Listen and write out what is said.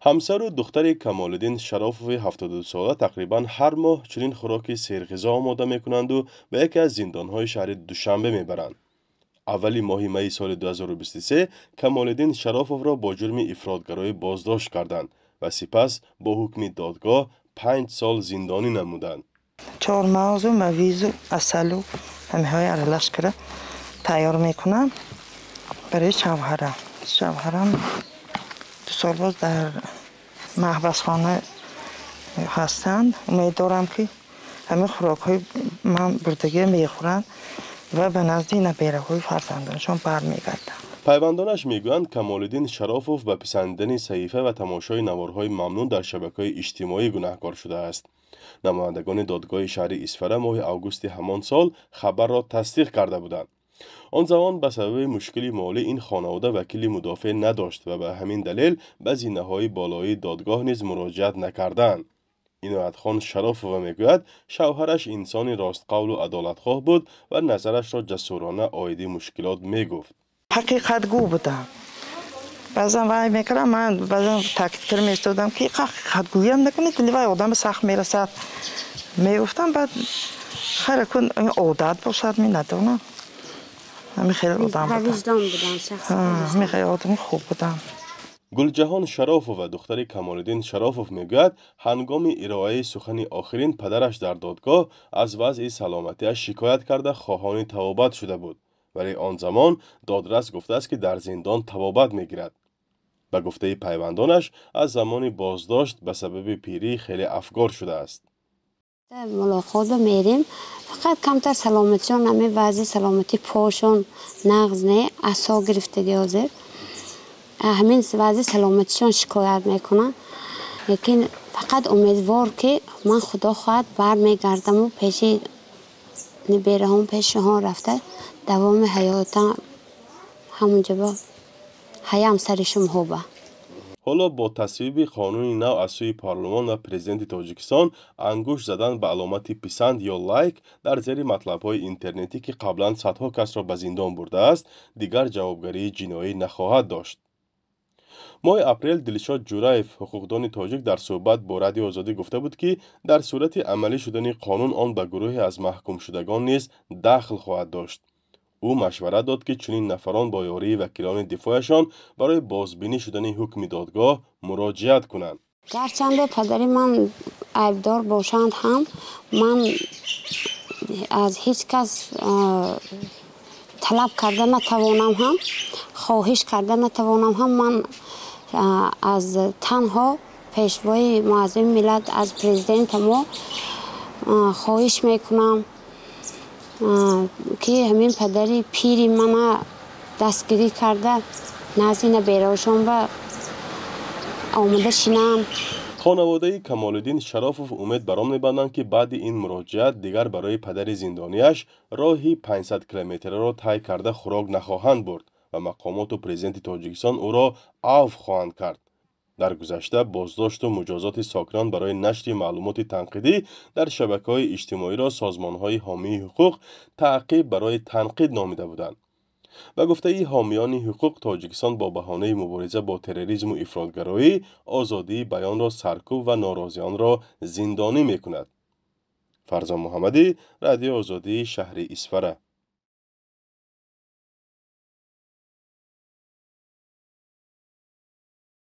همسر و دختر کمالالدین شرافوف 72 ساله تقریبا هر ماه چنین خوراک سیرغذا آماده میکنند و به یکی از زندانهای شهر دوشنبه میبرند. اولی ماه می سال 2023 کمالالدین شرافوف را با جرم افراطگرایی بازداشت کردند و سپس با حکم دادگاه 5 سال زندانی نمودند. 4 مغز و مویز و عسل و همه های ارلش کرده تیار میکنم برای شوهرم 2 سال باز در محبس خانه هستند. امیدوارم که همه خوراک های من بردگی میخورند و به نزد نبیره های فرزندانشان برمیگردند. پیوندانش میگویند کمالالدین شرافوف به پسندیدن صحیفه و تماشای نوارهای ممنوع در شبکه‌های اجتماعی گناهکار شده است. نمایندگان دادگاه شهر اسفره ماه اوگوست همان سال خبر را تصدیق کرده بودند. آن زمان به سبب مشکلی مالی این خانواده وکیل مدافع نداشت و به همین دلیل به زینه‌های بالایی دادگاه نیز مراجعت نکردند. عنایت خان شرافوف میگوید شوهرش انسانی راستقول و عدالتخواه بود و نظرش را جسورانه عاید مشکلات میگفت. حقیقت گو بودم. بعضا وای میکردم من بعضا تاکید کردم ایستادم که حقیقت گویم نکنید دلی وای آدم سخت میرسد میگفتم بعد خیر کن عادت باشد می ندونم. همین خیلی آدم بودم. خیلی آدم خوب بودم. گلجهان شرافوف و دختر کمالالدین شرافوف میگوید هنگام ارائه سخن آخرین پدرش در دادگاه از وضع سلامتیش شکایت کرده خواهان توبت شده بود، ولی آن زمان دادرس گفته است که در زندان توبت میگیرد. به گفته پیوندانش از زمان بازداشت به سبب پیری خیلی افگار شده است. ملاقات میریم فقط کمتر سلامتیشون نمی وضع سلامتی پاشون نغز نه عصا گرفتگی حاضر همین وضع سلامتیشون شکایت میکنن، لیکن فقط امیدوار که من خدا خواهد برمیگردم و پیش نبیره هم پیش ها رفته دوام حیاتم همونجا با حیام سرشم خوبه. حالا با تصویب قانون نو از سوی پارلمان و پرزیدنت تاجیکستان انگشت زدن به علامت پسند یا لایک در زیر مطلب‌های اینترنتی که قبلا صدها کس را به زندان برده است دیگر جوابگری جنایی نخواهد داشت. ماه اپریل دلشاد جوراєв حقوقدان تاجیک در صحبت با رادیو آزادی گفته بود که در صورت عملی شدن قانون آن به گروهی از محکوم شدگان نیز دخل خواهد داشت. او مشورت داد که چنین نفران با یاری وکیلان دفاعشان برای بازبینی شدن حکم دادگاه مراجعت کنند. گرچند پدری من عیبدار باشند هم من از هیچ کس طلب کرده نتوانم هم خواهش کرده نتوانم هم من از تنها پیشوای معظم ملت از پرزیدنت ما خواهش میکنم که همین پدری پیری من دستگیری کرده نزدین بیراشون به آمده شینم. خانواده کمالالدین شرافوف امید برام می‌بندند که بعد این مراجعت دیگر برای پدر زندانیش راهی 500 کیلومتری را طی کرده خوراک نخواهند برد و مقامات و پرزیدنت تاجیکستان او را عفو خواهند کرد. در گذشته بازداشت و مجازات ساکنان برای نشر معلومات تنقیدی در شبکه‌های اجتماعی را سازمان‌های حامی حقوق تعقیب برای تنقید نامیده بودند. و گفته حامیان حقوق تاجیکستان با بهانه مبارزه با تروریسم و افراطگرایی آزادی بیان را سرکوب و ناراضیان را زندانی می‌کند. فرزان محمدی، رادیو آزادی، شهر اسفره.